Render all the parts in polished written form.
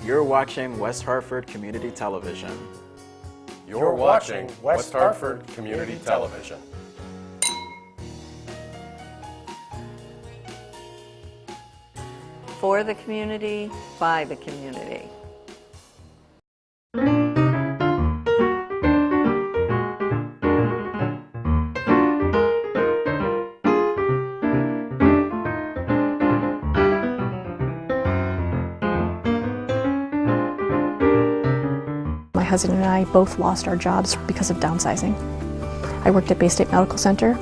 You're watching West Hartford Community Television. You're watching West Hartford Community Television. For the community, by the community. My husband and I both lost our jobs because of downsizing. I worked at Bay State Medical Center,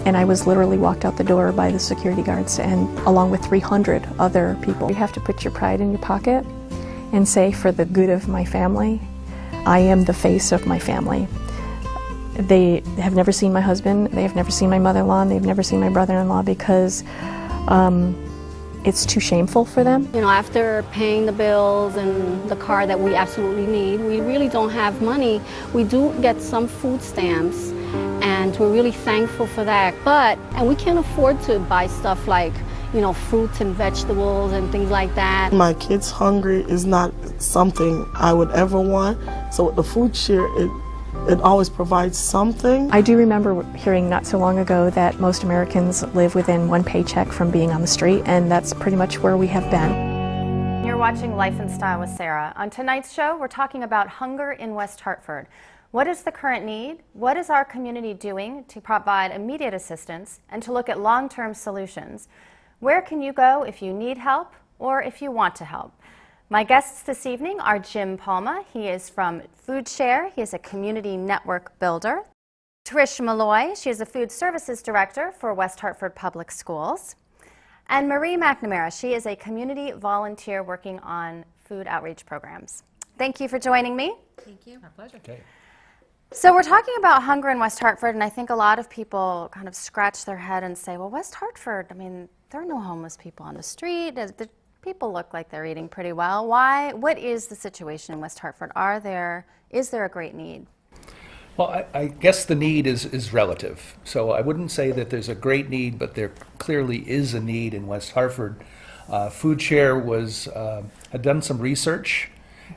and I was literally walked out the door by the security guards, and along with 300 other people. You have to put your pride in your pocket and say, for the good of my family, I am the face of my family. They have never seen my husband, they have never seen my mother-in-law, and they've never seen my brother-in-law because it's too shameful for them. You know, after paying the bills and the car that we absolutely need, we really don't have money. We do get some food stamps, and we're really thankful for that. And we can't afford to buy stuff like, you know, fruits and vegetables and things like that. My kids' hungry is not something I would ever want. So with the food share, it always provides something. I do remember hearing not so long ago that most Americans live within one paycheck from being on the street, and that's pretty much where we have been. You're watching Life and Style with Sara. On tonight's show, we're talking about hunger in West Hartford. What is the current need? What is our community doing to provide immediate assistance and to look at long-term solutions? Where can you go if you need help or if you want to help? My guests this evening are Jim Palma. He is from Food Share. He is a community network builder. Trish Malby. She is a food services director for West Hartford Public Schools. And Marie McNamara. She is a community volunteer working on food outreach programs. Thank you for joining me. Thank you. My pleasure. Okay. So we're talking about hunger in West Hartford, and I think a lot of people kind of scratch their head and say, well, West Hartford, I mean, there are no homeless people on the street. The people look like they're eating pretty well. Why? What is the situation in West Hartford? Is there a great need? Well, I guess the need is relative. So I wouldn't say that there's a great need, but there clearly is a need in West Hartford. Food Share had done some research,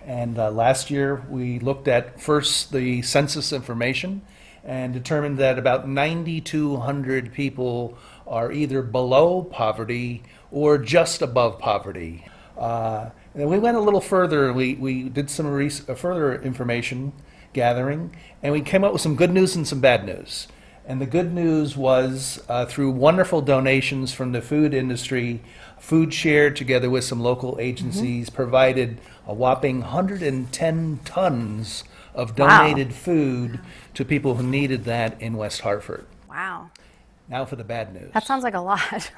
and last year we looked at first the census information and determined that about 9,200 people are either below poverty or just above poverty. And then we went a little further. We did some further information gathering, and we came up with some good news and some bad news. And the good news was through wonderful donations from the food industry, Food Share, together with some local agencies, provided a whopping 110 tons of donated food to people who needed that in West Hartford. Wow. Now for the bad news. That sounds like a lot.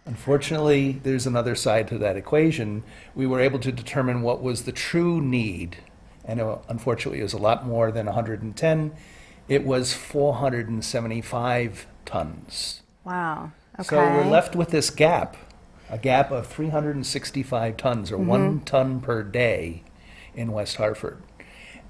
Unfortunately, there's another side to that equation. We were able to determine what was the true need, and unfortunately it was a lot more than 110. It was 475 tons. Wow. Okay. So we're left with this gap, a gap of 365 tons, or 1 ton per day in West Hartford.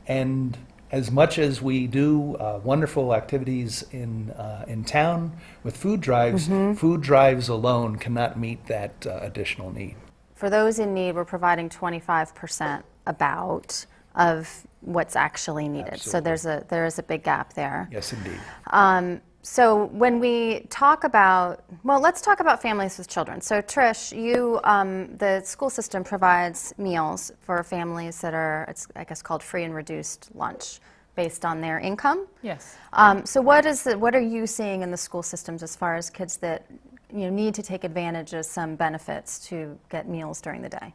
And as much as we do wonderful activities in town with food drives alone cannot meet that additional need. For those in need, we're providing 25% about of what's actually needed. Absolutely. So there is a big gap there. Yes, indeed. So when we talk about, well, let's talk about families with children. So Trish, the school system provides meals for families that are, it's I guess called free and reduced lunch, based on their income. Yes. So what are you seeing in the school systems as far as kids that need to take advantage of some benefits to get meals during the day?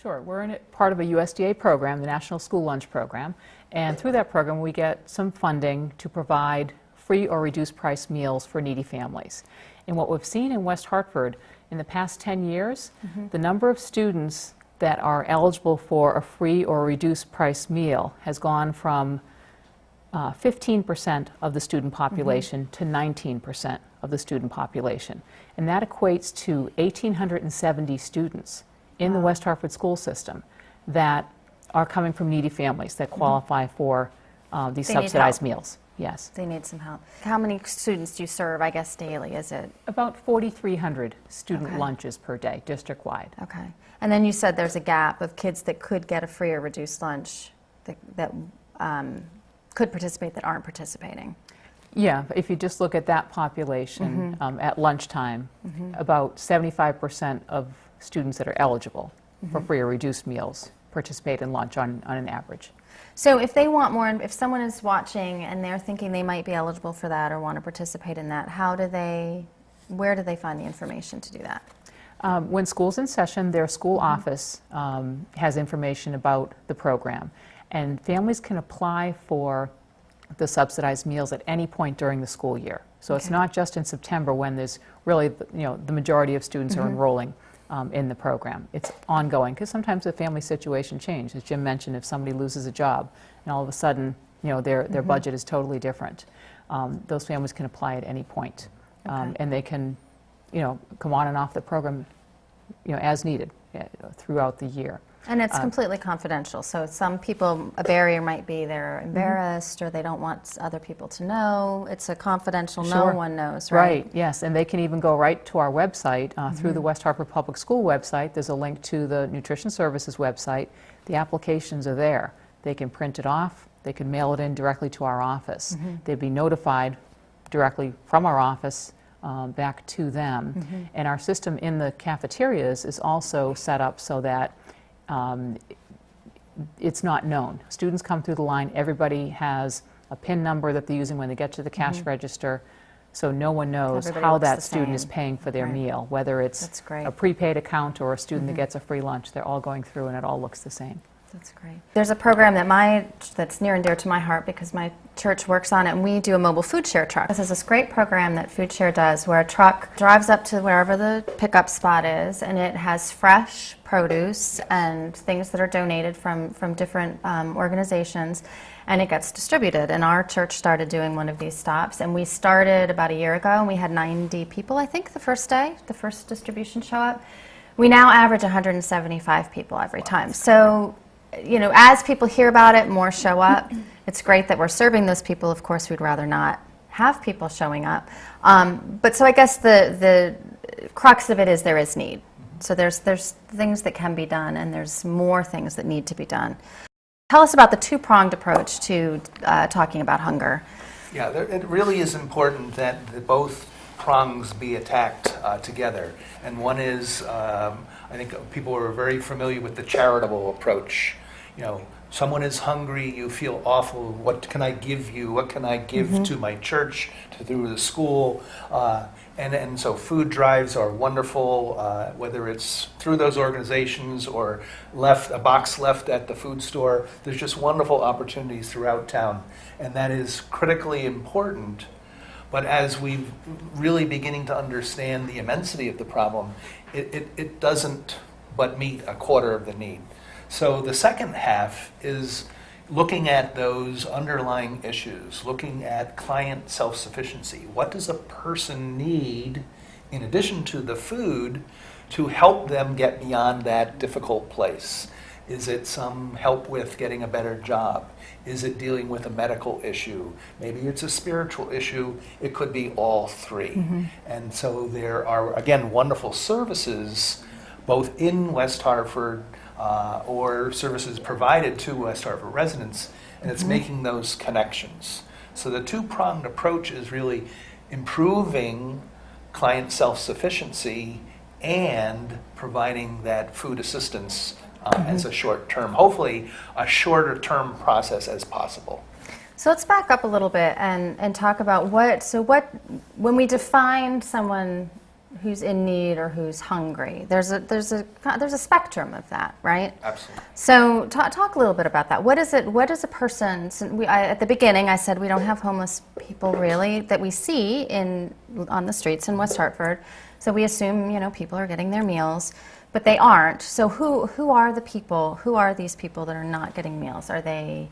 Sure. We're part of a USDA program, the National School Lunch Program, and through that program we get some funding to provide free or reduced price meals for needy families. And what we've seen in West Hartford in the past 10 years, the number of students that are eligible for a free or reduced price meal has gone from 15% of the student population to 19% of the student population. And that equates to 1,870 students in the West Hartford school system that are coming from needy families that qualify for these subsidized meals. Yes. They need some help. How many students do you serve, I guess, daily? Is it? About 4,300 student Okay. lunches per day, district-wide. Okay. And then you said there's a gap of kids that could get a free or reduced lunch that could participate that aren't participating. Yeah, if you just look at that population at lunchtime, about 75% of students that are eligible for free or reduced meals participate in lunch on an average. So if they want more, if someone is watching and they're thinking they might be eligible for that or want to participate in that, where do they find the information to do that? When school's in session, their school office has information about the program, and families can apply for the subsidized meals at any point during the school year. So it's not just in September when there's really, the majority of students are enrolling in the program. It's ongoing, because sometimes the family situation changes. As Jim mentioned, if somebody loses a job and all of a sudden, their budget is totally different, those families can apply at any point. And they can, come on and off the program, as needed throughout the year. And it's completely confidential. So some people, a barrier might be they're embarrassed or they don't want other people to know. It's a confidential, no one knows, right? Right, yes. And they can even go right to our website through the West Hartford Public School website. There's a link to the Nutrition Services website. The applications are there. They can print it off. They can mail it in directly to our office. They'd be notified directly from our office back to them. And our system in the cafeterias is also set up so that it's not known. Students come through the line, everybody has a PIN number that they're using when they get to the cash register, so no one knows Everybody how looks that the student is same. paying for their Right. meal, whether it's That's great. a prepaid account or a student that gets a free lunch. They're all going through and it all looks the same. That's great. There's a program that's near and dear to my heart because my church works on it, and we do a mobile food share truck. This is this great program that Food Share does where a truck drives up to wherever the pickup spot is, and it has fresh produce and things that are donated from different organizations, and it gets distributed. And our church started doing one of these stops, and we started about a year ago, and we had 90 people, I think, the first day, the first distribution show up. We now average 175 people every time. So, as people hear about it, more show up. It's great that we're serving those people. Of course, we'd rather not have people showing up. But so I guess the crux of it is there is need. So there's things that can be done, and there's more things that need to be done. Tell us about the two-pronged approach to talking about hunger. Yeah, it really is important that both prongs be attacked together. And one is, I think people are very familiar with the charitable approach. Someone is hungry, you feel awful, what can I give you? What can I give to my church, through the school? And so food drives are wonderful, whether it's through those organizations or a box left at the food store. There's just wonderful opportunities throughout town, and that is critically important. But as we're really beginning to understand the immensity of the problem, it doesn't but meet a quarter of the need. So the second half is looking at those underlying issues, looking at client self-sufficiency. What does a person need, in addition to the food, to help them get beyond that difficult place? Is it some help with getting a better job? Is it dealing with a medical issue? Maybe it's a spiritual issue. It could be all three. And so there are, again, wonderful services both in West Hartford or services provided to West Hartford residents, and it's making those connections. So the two-pronged approach is really improving client self-sufficiency and providing that food assistance as a short-term, hopefully a shorter-term process as possible. So let's back up a little bit and talk about when we define someone who's in need or who's hungry, there's a spectrum of that, right? Absolutely. So talk a little bit about that. What is a person, at the beginning I said we don't have homeless people really that we see on the streets in West Hartford, so we assume people are getting their meals, but they aren't. So who are the people, who are these people that are not getting meals? Are they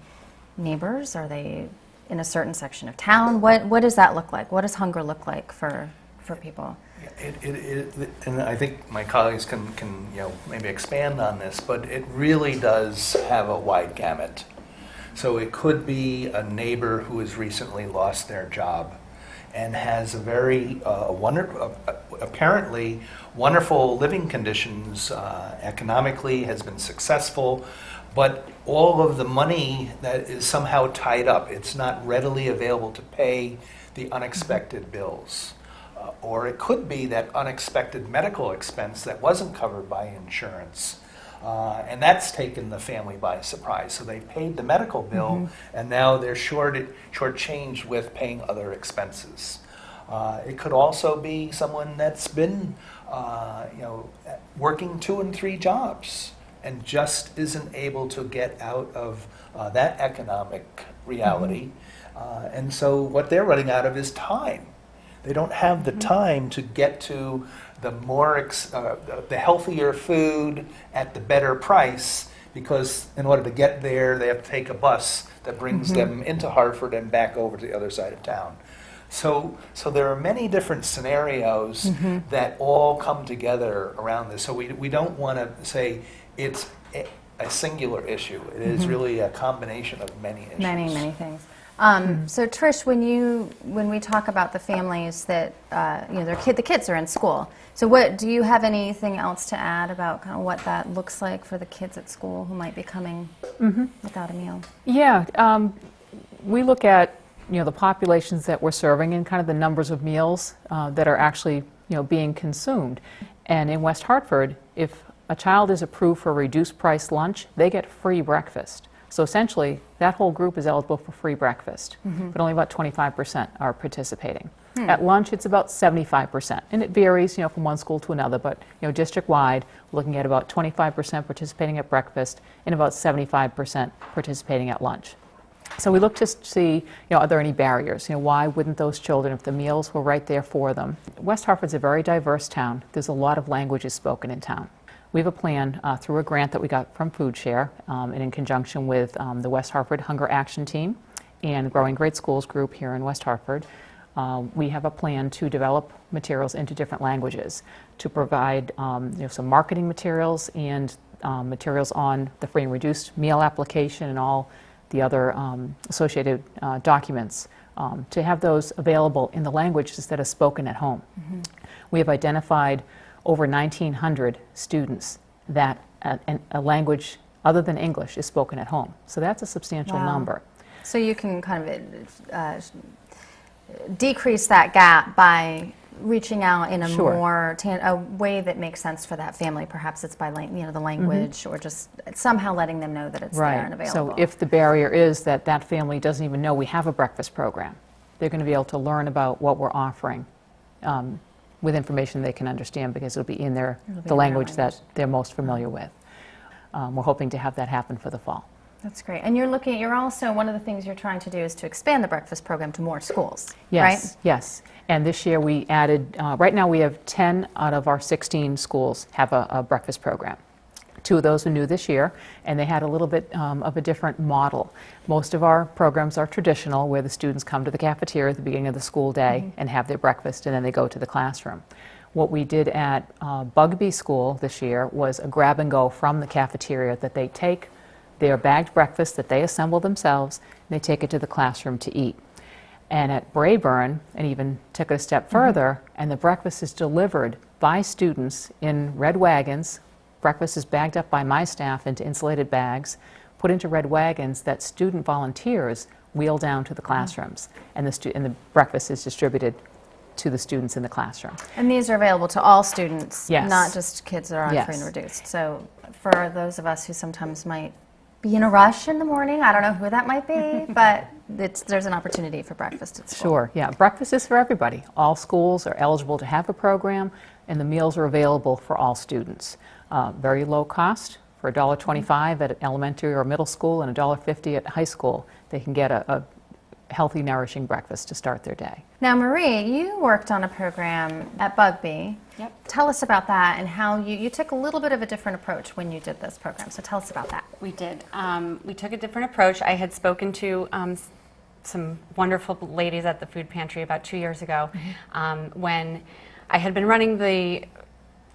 neighbors? Are they in a certain section of town? What does that look like? What does hunger look like for people? And I think my colleagues can maybe expand on this, but it really does have a wide gamut. So it could be a neighbor who has recently lost their job and has a very apparently wonderful living conditions, economically has been successful, but all of the money that is somehow tied up, it's not readily available to pay the unexpected bills. Or it could be that unexpected medical expense that wasn't covered by insurance. And that's taken the family by surprise. So they've paid the medical bill, and now they're shortchanged with paying other expenses. It could also be someone that's been, working 2 and 3 jobs and just isn't able to get out of that economic reality. And so what they're running out of is time. They don't have the time to get to the the healthier food at the better price, because in order to get there, they have to take a bus that brings them into Hartford and back over to the other side of town. So there are many different scenarios that all come together around this. So we don't want to say it's a singular issue. It is really a combination of many issues. Many things. So Trish, when we talk about the families that the kids are in school, so what do you have anything else to add about kind of what that looks like for the kids at school who might be coming without a meal? Yeah, we look at the populations that we're serving and kind of the numbers of meals that are actually being consumed. And in West Hartford, if a child is approved for a reduced price lunch, they get free breakfast. So essentially, that whole group is eligible for free breakfast, but only about 25% are participating. At lunch, it's about 75%, and it varies, from one school to another. But district-wide, we're looking at about 25% participating at breakfast and about 75% participating at lunch. So we look to see, are there any barriers? Why wouldn't those children, if the meals were right there for them? West Hartford's a very diverse town. There's a lot of languages spoken in town. We have a plan through a grant that we got from Food Share and in conjunction with the West Hartford Hunger Action Team and Growing Great Schools group here in West Hartford. We have a plan to develop materials into different languages to provide some marketing materials and materials on the free and reduced meal application and all the other associated documents to have those available in the languages that are spoken at home. We have identified over 1,900 students that a language other than English is spoken at home. So that's a substantial number. So you can kind of decrease that gap by reaching out in a more a way that makes sense for that family. Perhaps it's by the language or just somehow letting them know that it's there and available. So if the barrier is that that family doesn't even know we have a breakfast program, they're going to be able to learn about what we're offering with information they can understand, because it'll be in the language that they're most familiar with. We're hoping to have that happen for the fall. That's great. And you're also, one of the things you're trying to do is to expand the breakfast program to more schools, yes, right? Yes. And this year we added, right now we have 10 out of our 16 schools have a breakfast program. 2 of those are new this year, and they had a little bit of a different model. Most of our programs are traditional, where the students come to the cafeteria at the beginning of the school day and have their breakfast, and then they go to the classroom. What we did at Bugby School this year was a grab and go from the cafeteria, that they take their bagged breakfast that they assemble themselves, and they take it to the classroom to eat. And at Brayburn, and even took it a step further, and the breakfast is delivered by students in red wagons. Breakfast is bagged up by my staff into insulated bags, put into red wagons that student volunteers wheel down to the classrooms, and the breakfast is distributed to the students in the classroom. And these are available to all students, Yes. not just kids that are on Yes. free and reduced. So for those of us who sometimes might be in a rush in the morning, I don't know who that might be, but there's an opportunity for breakfast at school. Sure, yeah. Breakfast is for everybody. All schools are eligible to have a program, and the meals are available for all students. Very low cost, for $1.25 at elementary or middle school and $1.50 at high school. They can get a healthy, nourishing breakfast to start their day. Now, Marie, you worked on a program at Bugby. Yep. Tell us about that and how you took a little bit of a different approach when you did this program. So tell us about that. We did. We took a different approach. I had spoken to some wonderful ladies at the food pantry about 2 years ago when I had been running the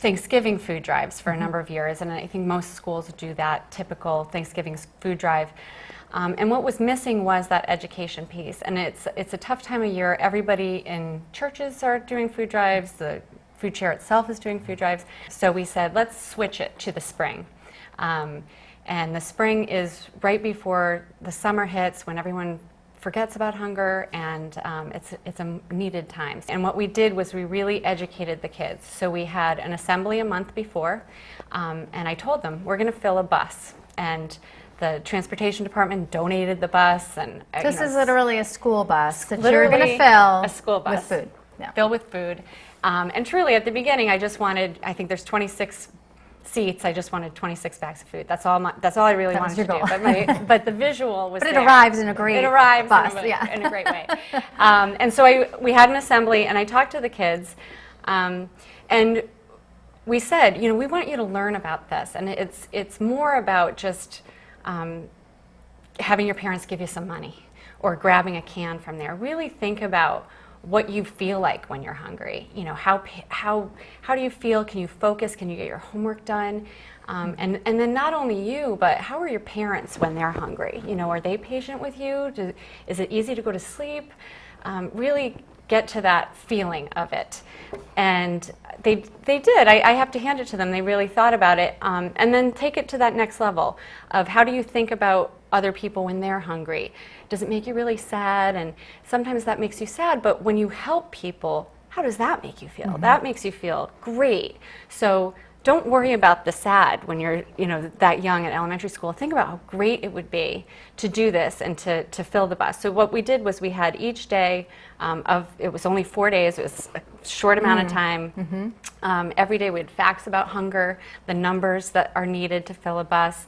Thanksgiving food drives for a number of years, and I think most schools do that typical Thanksgiving food drive. And what was missing was that education piece. And it's a tough time of year. Everybody in churches are doing food drives. The food share itself is doing food drives. So we said, let's switch it to the spring. And the spring is right before the summer hits, when everyone forgets about hunger, and it's a needed time. And what we did was we really educated the kids. So we had an assembly a month before, and I told them, we're going to fill a bus. And the transportation department donated the bus. And This is literally a school bus that you're literally going to fill a school bus with food. Yeah. Fill with food. And truly, at the beginning, I just wanted, I think there's 26 seats, I just wanted 26 bags of food. That's all I really wanted to do. But the visual was But it there. arrives in a great It arrives bus, in a great way. And so we had an assembly, and I talked to the kids, and we said, we want you to learn about this, and it's more about just having your parents give you some money or grabbing a can from there. Really think about what you feel like when you're hungry. How do you feel? Can you focus? Can you get your homework done? And then not only you, but how are your parents when they're hungry? Are they patient with you? Is it easy to go to sleep? Really get to that feeling of it. And they did. I have to hand it to them. They really thought about it. And then take it to that next level of how do you think about other people when they're hungry? Does it make you really sad? And sometimes that makes you sad, but when you help people, how does that make you feel? Mm-hmm. That makes you feel great. So don't worry about the sad when you're that young at elementary school. Think about how great it would be to do this and to fill the bus. So what we did was we had each day it was only 4 days, it was a short amount of time. Mm-hmm. Every day we had facts about hunger, the numbers that are needed to fill a bus,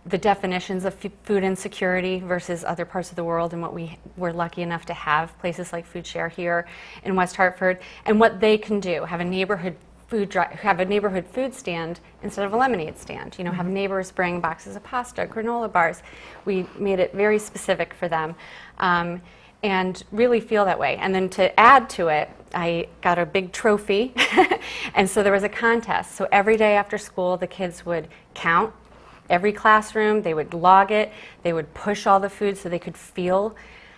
the definitions of food insecurity versus other parts of the world, and what we were lucky enough to have places like Food Share here in West Hartford, and what they can do. Have a neighborhood food stand instead of a lemonade stand. Mm-hmm. Have neighbors bring boxes of pasta, granola bars. We made it very specific for them, and really feel that way. And then to add to it, I got a big trophy, and so there was a contest. So every day after school, the kids would count every classroom, they would log it, they would push all the food so they could feel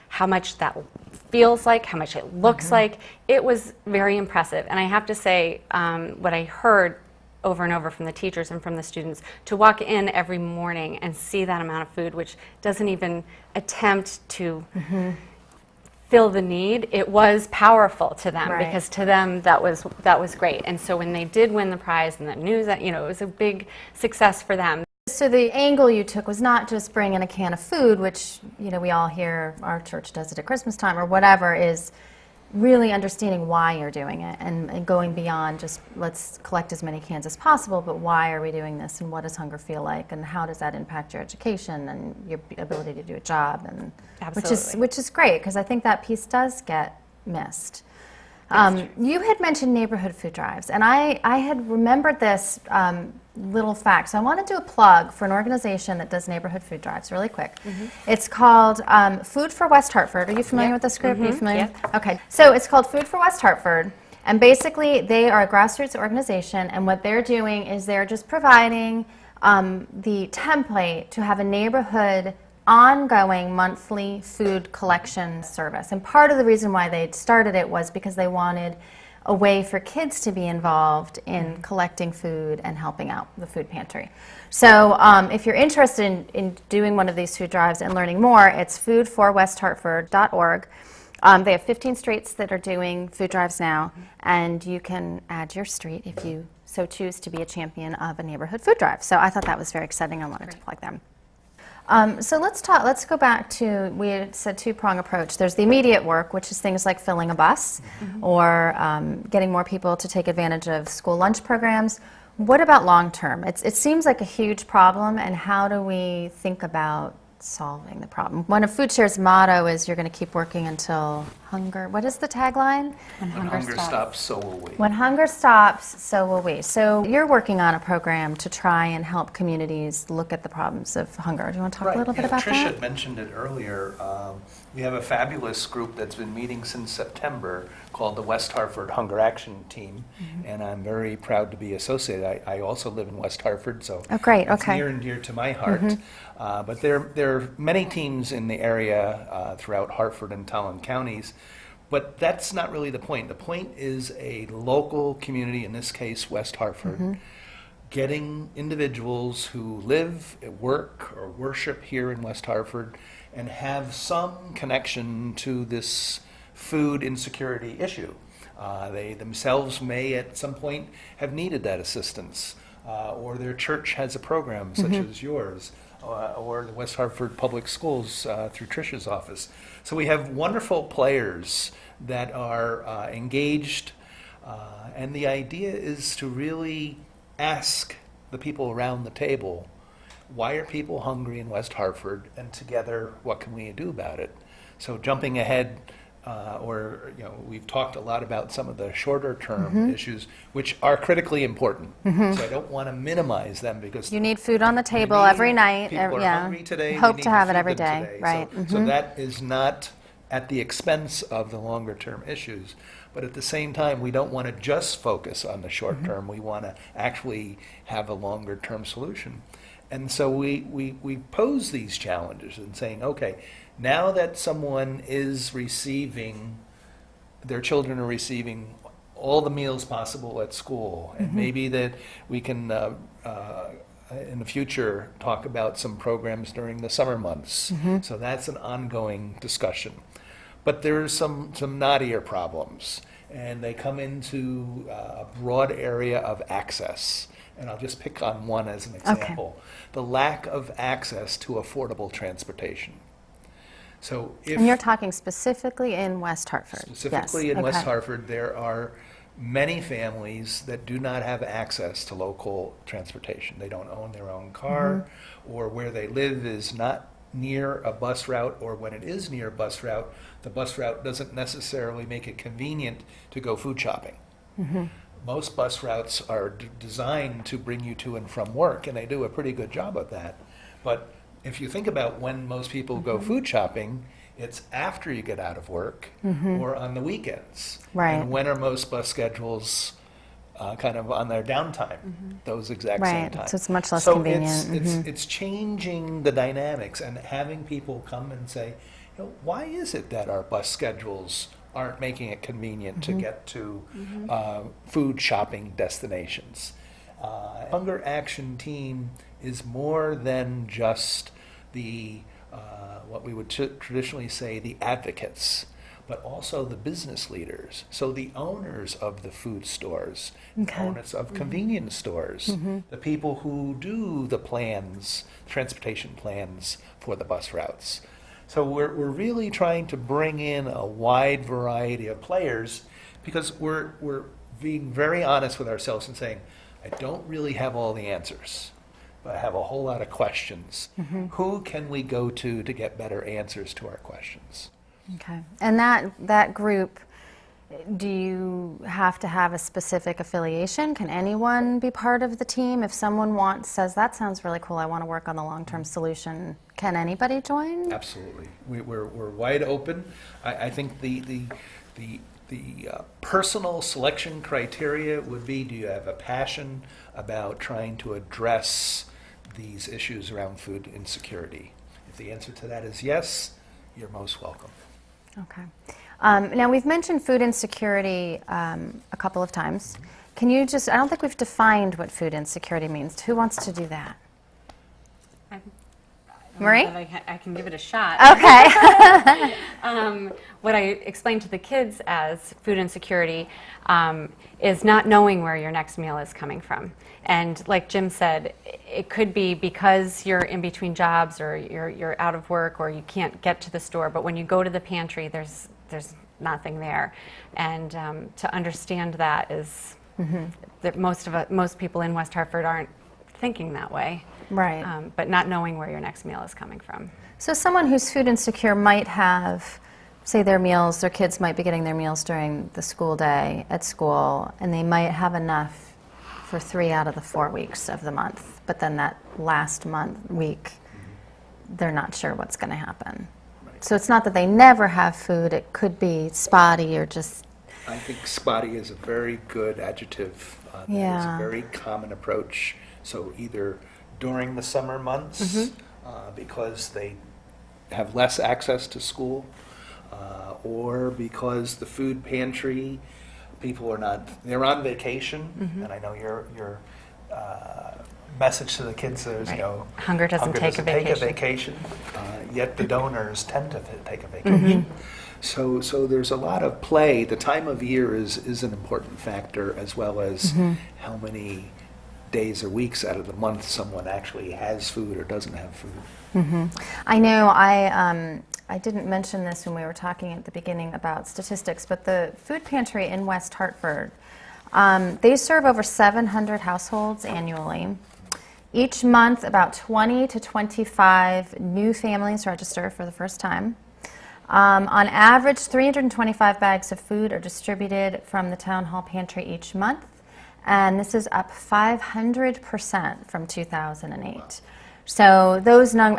how much that feels like, how much it looks mm-hmm. like. It was very impressive. And I have to say, what I heard over and over from the teachers and from the students, to walk in every morning and see that amount of food, which doesn't even attempt to mm-hmm. fill the need, it was powerful to them, right. Because to them that was great. And so when they did win the prize and the news, that it was a big success for them. So the angle you took was not just bring in a can of food, which we all hear our church does it at Christmas time or whatever, is really understanding why you're doing it and going beyond just let's collect as many cans as possible, but why are we doing this and what does hunger feel like and how does that impact your education and your ability to do a job, and which is great, because I think that piece does get missed. You had mentioned neighborhood food drives, and I had remembered this little fact. So I want to do a plug for an organization that does neighborhood food drives really quick. Mm-hmm. It's called Food for West Hartford. Are you familiar with this group? Mm-hmm. Are you familiar? Yeah. Okay. So it's called Food for West Hartford, and basically they are a grassroots organization, and what they're doing is they're just providing the template to have a neighborhood ongoing monthly food collection service. And part of the reason why they started it was because they wanted a way for kids to be involved in collecting food and helping out the food pantry. So if you're interested in doing one of these food drives and learning more, it's foodforwesthartford.org. They have 15 streets that are doing food drives now, and you can add your street if you so choose to be a champion of a neighborhood food drive. So I thought that was very exciting. I wanted to plug them. So let's go back to, we had said two-prong approach. There's the immediate work, which is things like filling a bus mm-hmm. or getting more people to take advantage of school lunch programs. What about long-term? It seems like a huge problem, and how do we think about solving the problem? One of Food Share's motto is you're going to keep working until Hunger, what is the tagline? When Hunger stops, so will we. When hunger stops, so will we. So you're working on a program to try and help communities look at the problems of hunger. Do you want to talk a little bit about Trish that? had mentioned it earlier. We have a fabulous group that's been meeting since September called the West Hartford Hunger Action Team, and I'm very proud to be associated. I also live in West Hartford, so Oh, great. it's Okay. near and dear to my heart. But there are many teams in the area throughout Hartford and Talon counties. But that's not really the point. The point is a local community, in this case West Hartford, getting individuals who live, work, or worship here in West Hartford and have some connection to this food insecurity issue. They themselves may at some point have needed that assistance, or their church has a program such as yours, or the West Hartford Public Schools through Trish's office. So we have wonderful players that are engaged, and the idea is to really ask the people around the table, why are people hungry in West Hartford, and together, what can we do about it? So jumping ahead, we've talked a lot about some of the shorter term issues, which are critically important. So I don't want to minimize them because You need food on the table every night. people are hungry today. we Hope need to have it feed every them day, today. right? So that is not at the expense of the longer term issues. But at the same time, we don't want to just focus on the short term. We want to actually have a longer term solution. And so we pose these challenges and saying, okay, now that someone is receiving, their children are receiving all the meals possible at school, and maybe that we can, in the future, talk about some programs during the summer months. So that's an ongoing discussion. But there's some knottier problems, and they come into a broad area of access. And I'll just pick on one as an example. The lack of access to affordable transportation. So And you're talking specifically in West Hartford. specifically Yes. in West Okay. Hartford, there are many families that do not have access to local transportation. They don't own their own car, or where they live is not near a bus route, or when it is near a bus route, the bus route doesn't necessarily make it convenient to go food shopping. Most bus routes are designed to bring you to and from work, and they do a pretty good job of that. But if you think about when most people go food shopping, it's after you get out of work or on the weekends. Right. And when are most bus schedules kind of on their downtime, those exact same Right, times? so it's much less So convenient. it's changing the dynamics and having people come and say, why is it that our bus schedules aren't making it convenient to get to food shopping destinations? Hunger Action Team is more than just the what we would traditionally say the advocates, but also the business leaders. So the owners of the food stores, the owners of convenience stores, the people who do the plans, transportation plans for the bus routes. So we're really trying to bring in a wide variety of players because we're being very honest with ourselves and saying, I don't really have all the answers, but I have a whole lot of questions. Who can we go to get better answers to our questions? Okay. And that group, do you have to have a specific affiliation? Can anyone be part of the team? If someone says, that sounds really cool, I want to work on the long-term solution, can anybody join? Absolutely. We're wide open. I think the personal selection criteria would be, do you have a passion about trying to address these issues around food insecurity? If the answer to that is yes, you're most welcome. Okay. Now, we've mentioned food insecurity a couple of times. Can you just, I don't think we've defined what food insecurity means. Who wants to do that? Marie? I can give it a shot. Okay. What I explained to the kids as food insecurity is not knowing where your next meal is coming from. And like Jim said, it could be because you're in between jobs or you're out of work or you can't get to the store, but when you go to the pantry, there's nothing there. And to understand that is that most people in West Hartford aren't thinking that way. Right. But not knowing where your next meal is coming from. So someone who's food insecure might have say their kids might be getting their meals during the school day at school, and they might have enough for 3 out of the 4 weeks of the month, but then that last week, they're not sure what's going to happen. Right. So it's not that they never have food, it could be spotty or just... I think spotty is a very good adjective. Yeah. It's a very common approach. So either during the summer months, because they have less access to school, or because the food pantry, people are not, they're on vacation, and I know your message to the kids is, Right. you know, Hunger doesn't take a vacation. Yet the donors tend to take a vacation. So there's a lot of play. The time of year is an important factor, as well as how many days or weeks out of the month someone actually has food or doesn't have food. I know I didn't mention this when we were talking at the beginning about statistics, but the food pantry in West Hartford, they serve over 700 households annually. Each month, about 20 to 25 new families register for the first time. On average, 325 bags of food are distributed from the Town Hall Pantry each month, and this is up 500% from 2008. So those the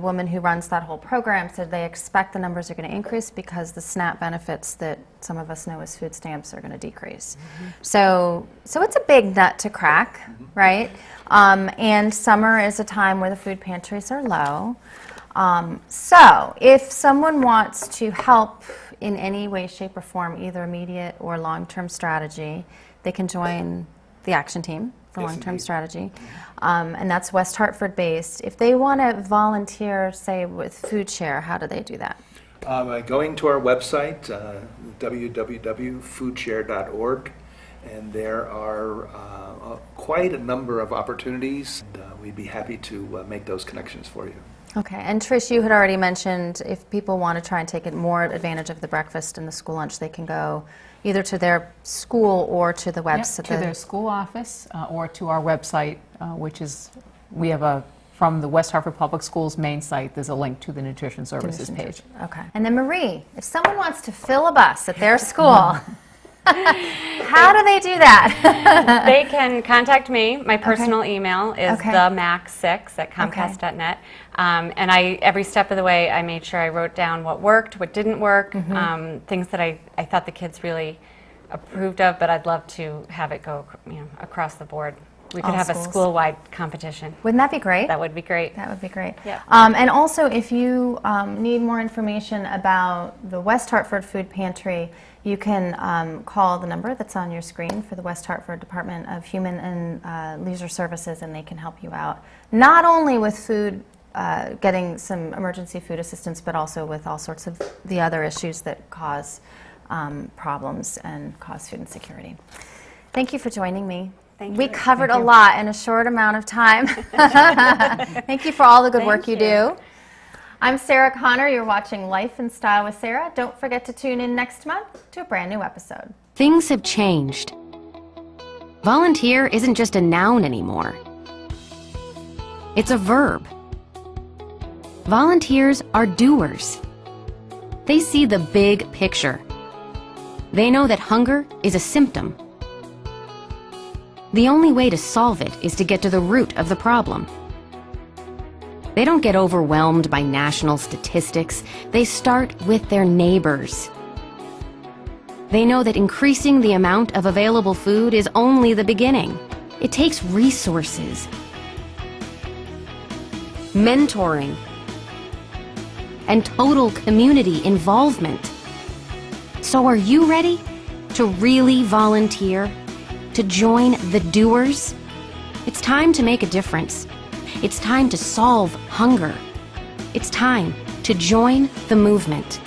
woman who runs that whole program said they expect the numbers are going to increase because the SNAP benefits that some of us know as food stamps are going to decrease. So it's a big nut to crack, right? And summer is a time where the food pantries are low. So if someone wants to help in any way, shape, or form, either immediate or long-term strategy, they can join the action team for long-term strategy. And that's West Hartford based. If they want to volunteer, say, with Food Share, how do they do that? By going to our website, www.foodshare.org, and there are quite a number of opportunities. And, we'd be happy to make those connections for you. Okay, and Trish, you had already mentioned if people want to try and take more advantage of the breakfast and the school lunch, they can go either to their school or to the website. To their school office or to our website, which is, we have from the West Hartford Public Schools main site, there's a link to the Nutrition Services page. Okay. And then Marie, if someone wants to fill a bus at their school, how do they do that? They can contact me. My personal email is themac6@comcast.net. And every step of the way, I made sure I wrote down what worked, what didn't work, things that I thought the kids really approved of, but I'd love to have it go across the board. We could have a school-wide competition. Wouldn't that be great? That would be great. That would be great. Yeah. And also, if you need more information about the West Hartford Food Pantry, you can call the number that's on your screen for the West Hartford Department of Human and Leisure Services, and they can help you out, not only with food, getting some emergency food assistance, but also with all sorts of the other issues that cause problems and cause food insecurity. Thank you for joining me. We covered a lot in a short amount of time. Thank you for all the good work you do. I'm Sara Connor. You're watching Life and Style with Sara. Don't forget to tune in next month to a brand new episode. Things have changed. Volunteer isn't just a noun anymore. It's a verb. Volunteers are doers. They see the big picture. They know that hunger is a symptom. The only way to solve it is to get to the root of the problem. They don't get overwhelmed by national statistics. They start with their neighbors. They know that increasing the amount of available food is only the beginning. It takes resources, mentoring, and total community involvement. So are you ready to really volunteer? To join the doers? It's time to make a difference. It's time to solve hunger. It's time to join the movement.